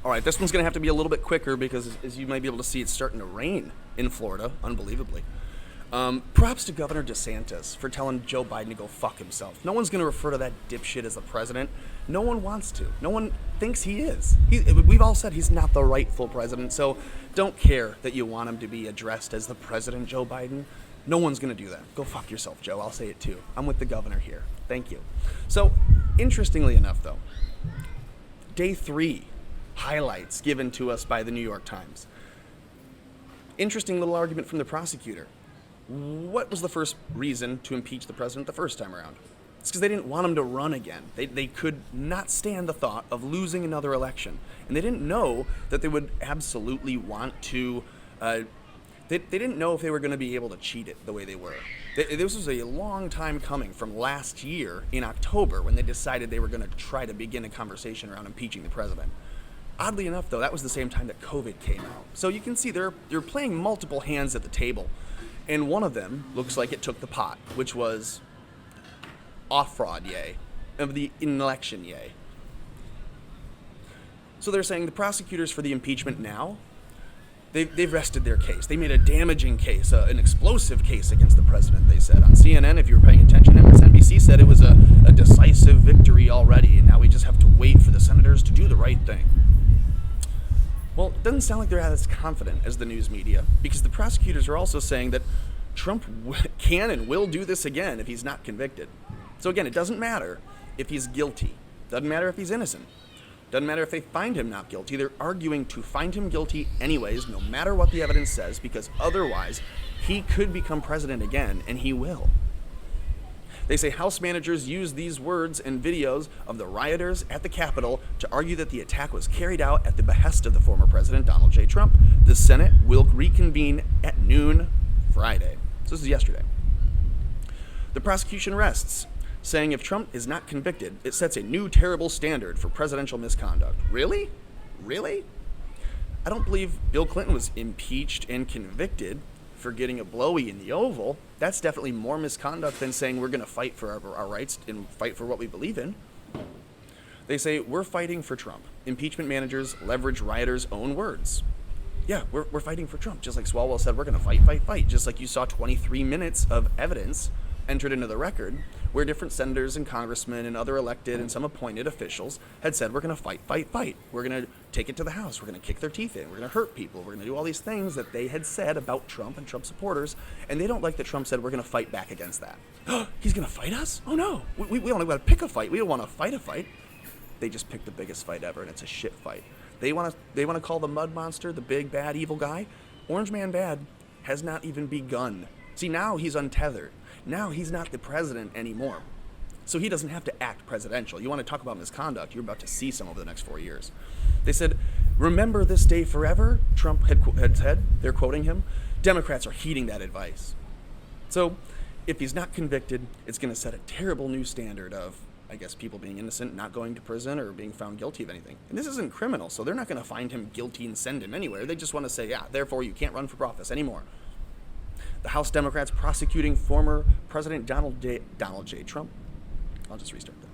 All right, this one's going to have to be a little bit quicker because, as you might be able to see, it's starting to rain in Florida, unbelievably. Props to Governor DeSantis for telling Joe Biden to go fuck himself. No one's going to refer to that dipshit as the president. No one wants to. No one thinks he is. We've all said he's not the rightful president, so don't care that you want him to be addressed as the president, Joe Biden. No one's going to do that. Go fuck yourself, Joe. I'll say it too. I'm with the governor here. Thank you. So, interestingly enough, though, day 3 highlights given to us by the New York Times. Interesting little argument from the prosecutor. What was the first reason to impeach the president the first time around? It's because they didn't want him to run again. They could not stand the thought of losing another election. And they didn't know that they would absolutely want to... They didn't know if they were going to be able to cheat it the way they were. This was a long time coming from last year in October when they decided they were going to try to begin a conversation around impeaching the president. Oddly enough, though, that was the same time that COVID came out. So you can see they're playing multiple hands at the table. And one of them looks like it took the pot, which was off fraud, yay, of the election, yay. So they're saying the prosecutors for the impeachment now, they've rested their case. They made a damaging case, an explosive case against the president, they said. On CNN, if you were paying attention, MSNBC said it was a decisive victory already, and now we just have to wait for the senators to do the right thing. Well, it doesn't sound like they're as confident as the news media, because the prosecutors are also saying that Trump can and will do this again if he's not convicted. So again, it doesn't matter if he's guilty. Doesn't matter if he's innocent. Doesn't matter if they find him not guilty. They're arguing to find him guilty anyways, no matter what the evidence says, because otherwise he could become president again, and he will. They say House managers used these words and videos of the rioters at the Capitol to argue that the attack was carried out at the behest of the former president, Donald J. Trump. The Senate will reconvene at noon Friday. So this is yesterday. The prosecution rests, saying if Trump is not convicted, it sets a new terrible standard for presidential misconduct. Really? Really? I don't believe Bill Clinton was impeached and convicted for getting a blowy in the Oval. That's definitely more misconduct than saying we're going to fight for our rights and fight for what we believe in. They say we're fighting for Trump. Impeachment managers leverage rioters' own words. Yeah, we're fighting for Trump. Just like Swalwell said, we're going to fight. Just like you saw 23 minutes of evidence entered into the record where different senators and congressmen and other elected and some appointed officials had said we're going to fight. We're going to take it to the House. We're going to kick their teeth in. We're going to hurt people. We're going to do all these things that they had said about Trump and Trump supporters, and they don't like that Trump said we're going to fight back against that. He's going to fight us? Oh no, we don't want to pick a fight. We don't want to fight a fight. They just picked the biggest fight ever, and it's a shit fight. They want to call the mud monster the big bad evil guy. Orange Man Bad has not even begun. See, now he's untethered. Now he's not the president anymore. So he doesn't have to act presidential. You want to talk about misconduct, you're about to see some over the next 4 years. They said, remember this day forever, Trump had said, they're quoting him. Democrats are heeding that advice. So if he's not convicted, it's going to set a terrible new standard of, I guess, people being innocent, not going to prison, or being found guilty of anything. And this isn't criminal, so they're not going to find him guilty and send him anywhere. They just want to say, yeah, therefore you can't run for office anymore. The House Democrats prosecuting former President Donald J. Trump. I'll just restart that.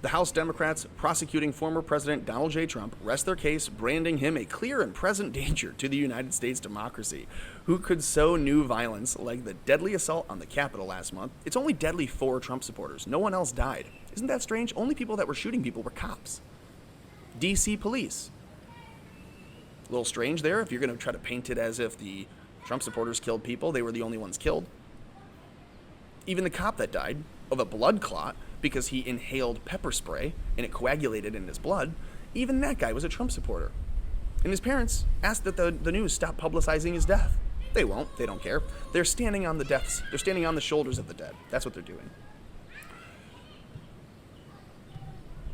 The House Democrats prosecuting former President Donald J. Trump rest their case, branding him a clear and present danger to the United States democracy, who could sow new violence like the deadly assault on the Capitol last month. It's only deadly for Trump supporters. No one else died. Isn't that strange? Only people that were shooting people were cops. D.C. police. A little strange there if you're going to try to paint it as if the Trump supporters killed people. They were the only ones killed. Even the cop that died of a blood clot because he inhaled pepper spray and it coagulated in his blood, even that guy was a Trump supporter. And his parents asked that the news stop publicizing his death. They won't. They don't care. They're standing on the deaths. They're standing on the shoulders of the dead. That's what they're doing.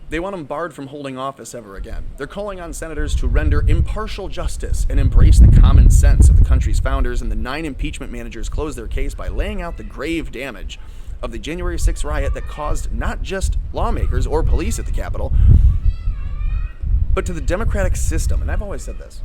They want him barred from holding office ever again. They're calling on senators to render impartial justice and embrace the common sense of the country's founders, and the 9 impeachment managers closed their case by laying out the grave damage of the January 6th riot that caused not just lawmakers or police at the Capitol, but to the democratic system. And I've always said this.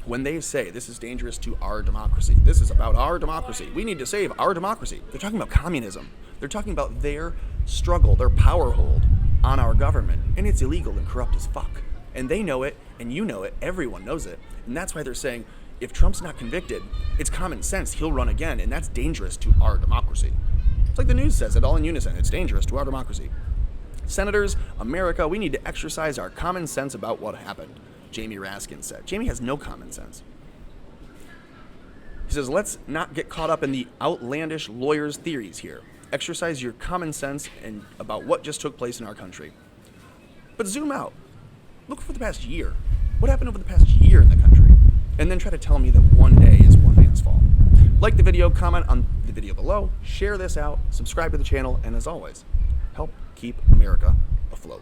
When they say this is dangerous to our democracy, this is about our democracy, we need to save our democracy, they're talking about communism. They're talking about their struggle, their power hold on our government, and it's illegal and corrupt as fuck. And they know it, And you know it. Everyone knows it. And that's why they're saying, if Trump's not convicted, it's common sense he'll run again, and that's dangerous to our democracy. It's like the news says it all in unison. It's dangerous to our democracy. Senators, America, we need to exercise our common sense about what happened, Jamie Raskin said. Jamie has no common sense. He says, let's not get caught up in the outlandish lawyers' theories here. Exercise your common sense and about what just took place in our country. But zoom out. Look for the past year. What happened over the past year in the country? And then try to tell me that one day is one man's fault. Like the video, comment on the video below, share this out, subscribe to the channel, and as always, help keep America afloat.